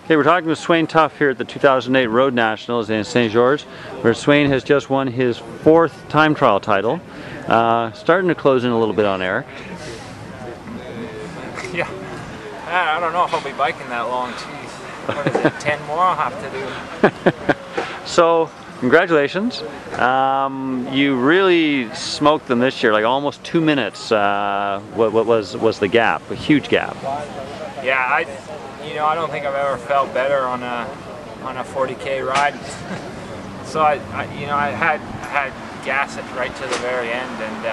Okay, we're talking with Swain Tuff here at the 2008 Road Nationals in St. George, where Swain has just won his 4th time trial title. Starting to close in a little bit on Eric. Yeah, I don't know if I'll be biking that long. Jeez, what is it, 10 more I'll have to do. So, congratulations. You really smoked them this year, like almost 2 minutes. What was the gap? A huge gap. Yeah, I don't think I've ever felt better on a 40K ride. So I had gas it right to the very end, and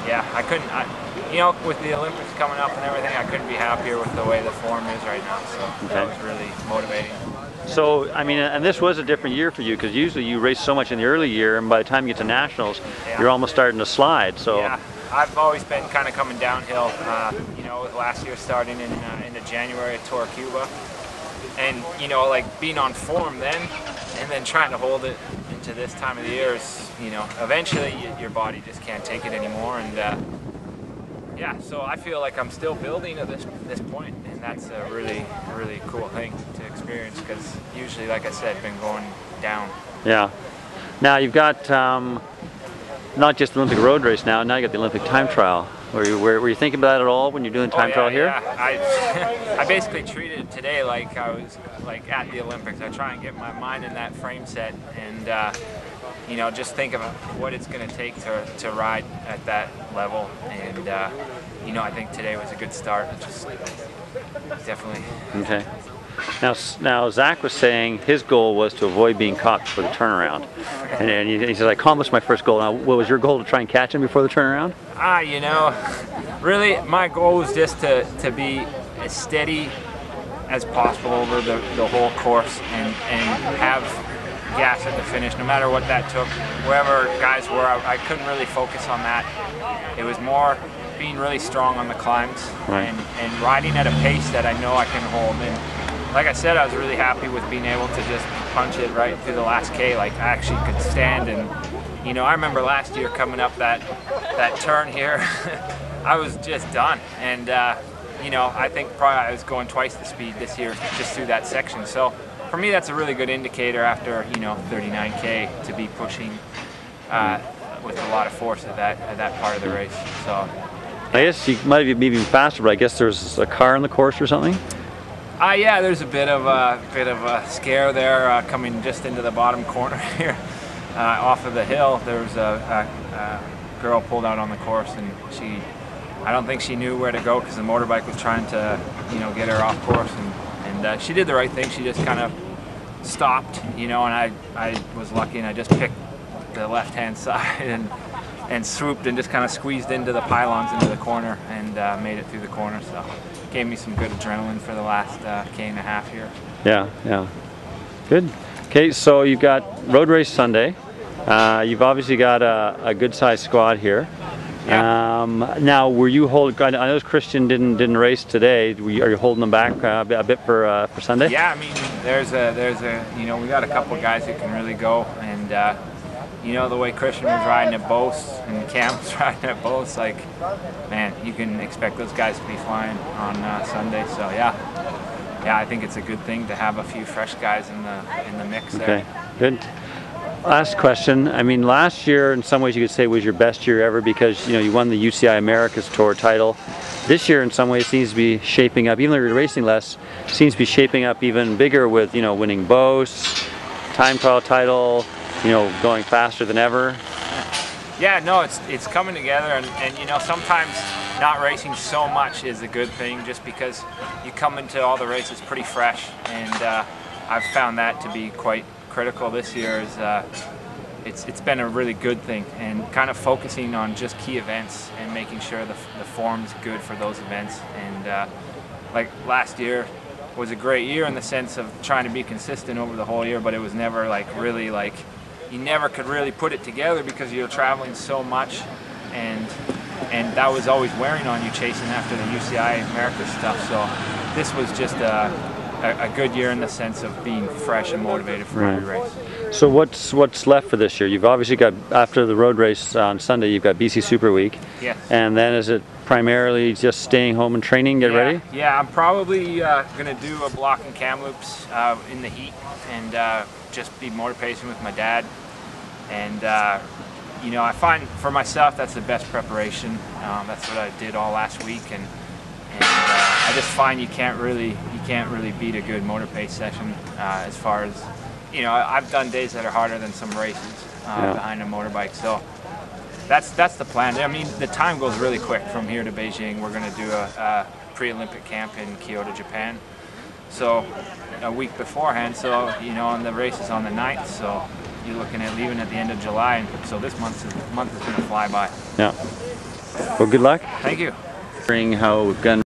yeah, I couldn't. With the Olympics coming up and everything, I couldn't be happier with the way the form is right now. So that was really motivating. So, I mean, and this was a different year for you, because usually you race so much in the early year, and by the time you get to nationals, you're almost starting to slide. So. Yeah. I've always been kind of coming downhill, with last year starting in the January at Tour Cuba, and like being on form then, and then trying to hold it into this time of the year is, eventually your body just can't take it anymore, and yeah, so I feel like I'm still building at this point, and that's a really cool thing to experience, because usually, like I said, been going down. Yeah. Now you've got not just the Olympic road race now you got the Olympic time trial. Were you thinking about that at all when you're doing time trial here? Yeah, I basically treated it today like I was like at the Olympics. I try and get my mind in that frame set, and just think of what it's going to take to ride at that level. And I think today was a good start. Just definitely. Okay. Now Zach was saying his goal was to avoid being caught before the turnaround, and he said, I accomplished my first goal. Now, what was your goal, to try and catch him before the turnaround? Really my goal was just to be as steady as possible over the whole course, and have gas at the finish, no matter what that took. Wherever guys were, I couldn't really focus on that. It was more being really strong on the climbs, right, and riding at a pace that I know I can hold. And like I said, I was really happy with being able to just punch it right through the last K. Like, I actually could stand, and I remember last year coming up that turn here, I was just done. And I think probably I was going twice the speed this year just through that section. So for me, that's a really good indicator after 39K to be pushing with a lot of force at that part of the race. So I guess you might be even faster, but I guess there's a car on the course or something. Yeah, there's a bit of a scare there coming just into the bottom corner here, off of the hill. There was a girl pulled out on the course, and I don't think she knew where to go, because the motorbike was trying to get her off course, and she did the right thing. She just kind of stopped, and I was lucky, and I just picked the left-hand side and swooped and just kind of squeezed into the pylons into the corner, and made it through the corner. So gave me some good adrenaline for the last K and a half here. Yeah. Good. Okay, so you've got road race Sunday. You've obviously got a good-sized squad here. Yeah. Now, were you I know Christian didn't race today. Are you holding them back a bit for Sunday? Yeah, I mean, there's we got a couple of guys who can really go, and the way Christian was riding at Beauce and Cam was riding at Beauce, like, man, you can expect those guys to be flying on Sunday. So yeah, I think it's a good thing to have a few fresh guys in the mix there. Okay, good. Last question. I mean, last year, in some ways, you could say was your best year ever, because you won the UCI Americas Tour title. This year, in some ways, seems to be shaping up. Even though you're racing less, seems to be shaping up even bigger with winning Beauce, time trial title. Going faster than ever. Yeah, no, it's coming together, and sometimes not racing so much is a good thing, just because you come into all the races pretty fresh, and I've found that to be quite critical this year. It's been a really good thing, and kind of focusing on just key events and making sure the form's good for those events. And like last year was a great year in the sense of trying to be consistent over the whole year, but it was never really you never could really put it together, because you're traveling so much, and that was always wearing on you, chasing after the UCI America stuff. So this was just a good year in the sense of being fresh and motivated for every race. So what's left for this year? You've obviously got, after the road race on Sunday, you've got BC Super Week. Yes. And then is it primarily just staying home and training, get ready? Yeah, I'm probably going to do a block in Kamloops in the heat and just be motor pacing with my dad. And you know, I find for myself that's the best preparation. That's what I did all last week, and I just find you can't really beat a good motor pace session as far as, you know, I've done days that are harder than some races behind a motorbike. So that's the plan. I mean, the time goes really quick from here to Beijing. We're going to do a pre-Olympic camp in Kyoto, Japan. So a week beforehand. So, you know, and the race is on the 9th. So you're looking at leaving at the end of July. And so this month is going to fly by. Yeah. Well, good luck. Thank you. How gun